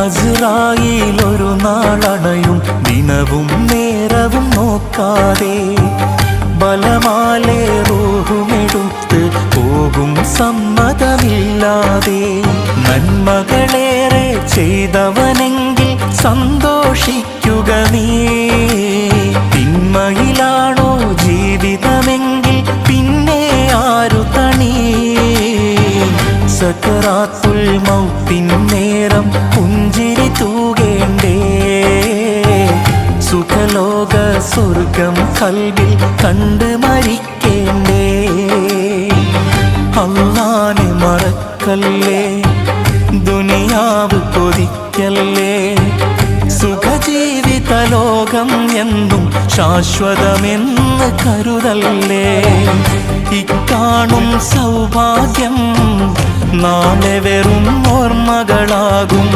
അസ്രായീൽ ഒരു നാളണയും ദിനവും നേരവും നോക്കാതെ ബലമാലെ റൂഹുമെടുത്ത് പോകും സമ്മതമില്ലാതെ. നന്മകളേറെ ചെയ്തവനെങ്കിൽ സന്തോഷിക്കുക നീ, തിന്മയിലാണോ ജീവിതമെങ്കിൽ പിന്നെ ആരു തണി. സക്കറാത്തുൽ മൗത്തിൻ നേരം പുഞ്ചിരി തൂകേണ്ടേ, സുഖലോക സ്വർഗം കൽവിൽ കണ്ട് മരിക്കേണ്ടേ. അല്ലാഹനെ മറക്കല്ലേ, ദുനിയാവ് കൊതിക്കല്ലേ, സുഖജീവിത ലോകം എന്നും ശാശ്വതമെന്ന് കരുതല്ലേ. ഇക്കാണും സൗഭാഗ്യം നാളെ വെറും ഓർമ്മകളാകും.